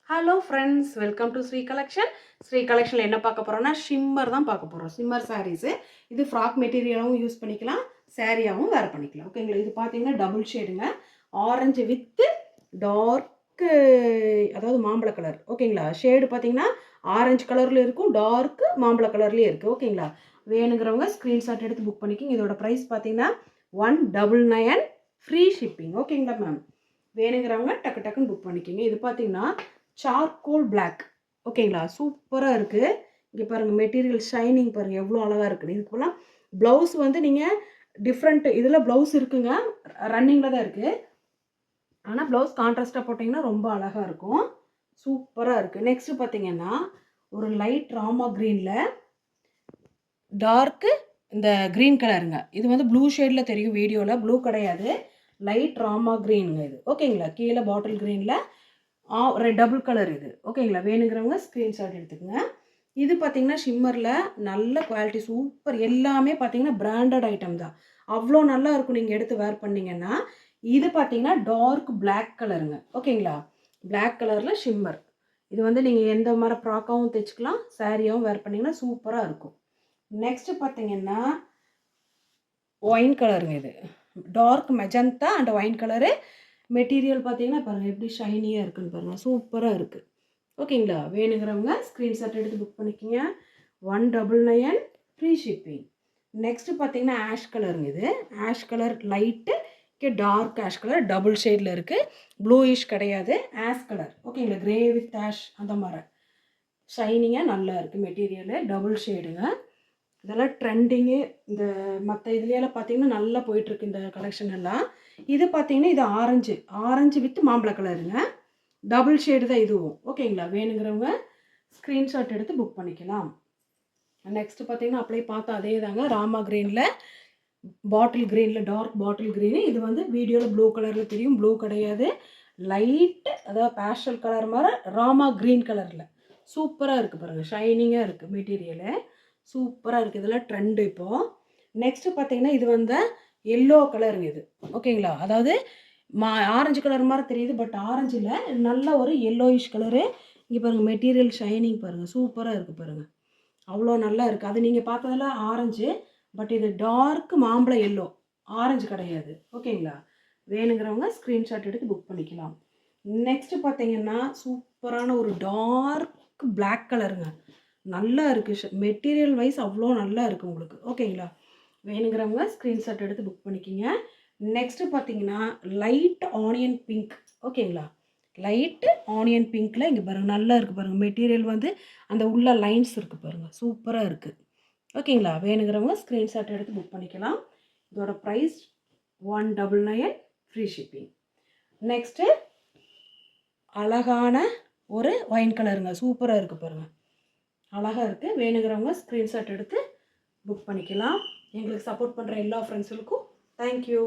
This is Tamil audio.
Hello friends, welcome to Shri collection. Shri கலெக்ஷனில் என்ன பார்க்க போகிறோம்னா ஷிம்மர் தான் பார்க்க போகிறோம். ஷிம்மர் சாரீஸு. இது ஃப்ராக் மெட்டீரியலாகவும் யூஸ் பண்ணிக்கலாம், சாரியாகவும் வேர் பண்ணிக்கலாம். ஓகேங்களா? இது பார்த்தீங்கன்னா டபுள் ஷேடுங்க, ஆரஞ்சு வித்து டார்க்கு, அதாவது மாம்பழ கலர். ஓகேங்களா? ஷேடு பார்த்தீங்கன்னா ஆரஞ்சு கலரில் இருக்கும், டார்க்கு மாம்பழ கலர்லேயே இருக்குது. ஓகேங்களா? வேணுங்கிறவங்க ஸ்க்ரீன்ஷாட் எடுத்து புக் பண்ணிக்கிங்க. இதோட ப்ரைஸ் பார்த்தீங்கன்னா 199 ஃப்ரீ ஷிப்பிங். ஓகேங்களா மேம்? வேணுங்கிறவங்க டக்கு டக்குன்னு புக் பண்ணிக்கிங்க. இது பார்த்தீங்கன்னா சார்கோல் பிளாக். ஓகேங்களா? சூப்பராக இருக்குது. இங்கே பாருங்கள், மெட்டீரியல் ஷைனிங் பாருங்கள் எவ்வளோ அழகாக இருக்குது. இதுக்கெல்லாம் ப்ளவுஸ் வந்து நீங்கள் டிஃப்ரெண்ட் இதில் ப்ளவுஸ் இருக்குங்க, ரன்னிங்கில் தான் இருக்குது. ஆனால் ப்ளவுஸ் கான்ட்ராஸ்ட்டாக போட்டிங்கன்னா ரொம்ப அழகாக இருக்கும். சூப்பராக இருக்குது. நெக்ஸ்ட்டு பார்த்தீங்கன்னா ஒரு லைட் ராமா க்ரீனில் டார்க்கு இந்த க்ரீன் கலருங்க. இது வந்து ப்ளூ ஷேடில் தெரியும் வீடியோவில், ப்ளூ கிடையாது, லைட் ராமா க்ரீனுங்க இது. ஓகேங்களா? கீழே பாட்டில் க்ரீனில் டபுள் கலர் இது. ஓகேங்களா? வேணுங்கிறவங்க ஸ்க்ரீன்ஷாட் எடுத்துக்கோங்க. இது பார்த்தீங்கன்னா ஷிம்மரில் நல்ல குவாலிட்டி, சூப்பர். எல்லாமே பார்த்தீங்கன்னா பிராண்டட் ஐட்டம் தான், அவ்வளோ நல்லா இருக்கும் நீங்கள் எடுத்து வேர் பண்ணிங்கன்னா. இது பார்த்தீங்கன்னா டார்க் பிளாக் கலருங்க. ஓகேங்களா? பிளாக் கலரில் ஷிம்மர். இது வந்து நீங்கள் எந்த மாதிரி ஃப்ராக்காகவும் தைச்சிக்கலாம், சாரியாகவும் வேர் பண்ணிங்கன்னா சூப்பராக இருக்கும். நெக்ஸ்ட்டு பார்த்தீங்கன்னா ஒயின் கலருங்க. இது dark magenta and wine colour. Material பார்த்தீங்கன்னா பாருங்கள் எப்படி ஷைனியாக இருக்குன்னு பாருங்கள், சூப்பராக இருக்குது. ஓகேங்களா? வேணுங்கிறவங்க ஸ்க்ரீன்ஷாட் எடுத்து புக் பண்ணிக்கிங்க. 199 ஃப்ரீ ஷிப்பிங். நெக்ஸ்ட்டு பார்த்தீங்கன்னா ஆஷ் கலருங்க. இது ash colour light dark ash colour double ஷேடில் இருக்குது, ப்ளூயிஷ் கிடையாது, ஆஷ் கலர். ஓகேங்களா? கிரே வித் ஆஷ் அந்த மாதிரி ஷைனிங்காக நல்லா இருக்குது. மெட்டீரியலு டபுள் ஷேடுங்க. இதெல்லாம் ட்ரெண்டிங்கு. இந்த மற்ற இதுலையெல்லாம் பார்த்தீங்கன்னா நல்லா போயிட்டுருக்கு இந்த கலெக்ஷன் எல்லாம். இது பார்த்தீங்கன்னா இது ஆரஞ்சு வித் மாம்பழ கலருங்க, டபுள் ஷேடு தான் இதுவும். ஓகேங்களா? வேணுங்கிறவங்க ஸ்க்ரீன்ஷாட் எடுத்து புக் பண்ணிக்கலாம். நெக்ஸ்ட்டு பார்த்தீங்கன்னா அப்படியே பார்த்தா அதே தாங்க, ராமா க்ரீனில் பாட்டில் க்ரீனில் டார்க் பாட்டில் க்ரீனு. இது வந்து வீடியோவில் ப்ளூ கலரில் தெரியும், ப்ளூ கிடையாது, லைட்டு அதாவது பேஸ்டல் கலர் மாதிரி ராமா க்ரீன் கலரில் சூப்பராக இருக்குது பாருங்கள், ஷைனிங்காக இருக்குது மெட்டீரியலு, சூப்பராக இருக்குது. இதெல்லாம் ட்ரெண்டு இப்போது. நெக்ஸ்ட்டு பார்த்தீங்கன்னா இது வந்து எல்லோ கலருங்க இது. ஓகேங்களா? அதாவது ஆரஞ்சு கலர் மாதிரி தெரியுது, பட் ஆரஞ்சில் நல்ல ஒரு எல்லோயிஷ் கலரு. இங்கே பாருங்கள், மெட்டீரியல் ஷைனிங் பாருங்கள், சூப்பராக இருக்குது பாருங்கள், அவ்வளோ நல்லா இருக்குது. அது நீங்கள் பார்த்ததில் ஆரஞ்சு, பட் இது டார்க் மாம்பழ எல்லோ, ஆரஞ்சு கிடையாது. ஓகேங்களா? வேணுங்கிறவங்க ஸ்க்ரீன்ஷாட் எடுத்து புக் பண்ணிக்கலாம். நெக்ஸ்ட்டு பார்த்தீங்கன்னா சூப்பரான ஒரு டார்க் பிளாக் கலருங்க, நல்லா இருக்குது. மெட்டீரியல் வைஸ் அவ்வளோ நல்லா இருக்குது உங்களுக்கு. ஓகேங்களா? வேணுங்கிறவங்க ஸ்க்ரீன்ஷாட் எடுத்து புக் பண்ணிக்கிங்க. நெக்ஸ்ட்டு பார்த்தீங்கன்னா லைட் ஆனியன் பிங்க். ஓகேங்களா? லைட்டு ஆனியன் பிங்க்கில் இங்கே பாருங்கள் நல்லா இருக்குது பாருங்கள், மெட்டீரியல் வந்து அந்த உள்ள லைன்ஸ் இருக்குது பாருங்கள், சூப்பராக இருக்குது. ஓகேங்களா? வேணுங்கிறவங்க ஸ்க்ரீன்ஷாட் எடுத்து புக் பண்ணிக்கலாம். இதோட ப்ரைஸ் 199 ஃப்ரீ ஷிப்பிங். நெக்ஸ்ட்டு அழகான ஒரு ஒயின் கலருங்க, சூப்பராக இருக்குது பாருங்கள், அழகாக இருக்குது. வேணுங்கிறவங்க ஸ்க்ரீன்ஷாட் எடுத்து புக் பண்ணிக்கலாம். எங்களுக்கு சப்போர்ட் பண்ணுற எல்லா ஃப்ரெண்ட்ஸுகளுக்கும் தேங்க்யூ.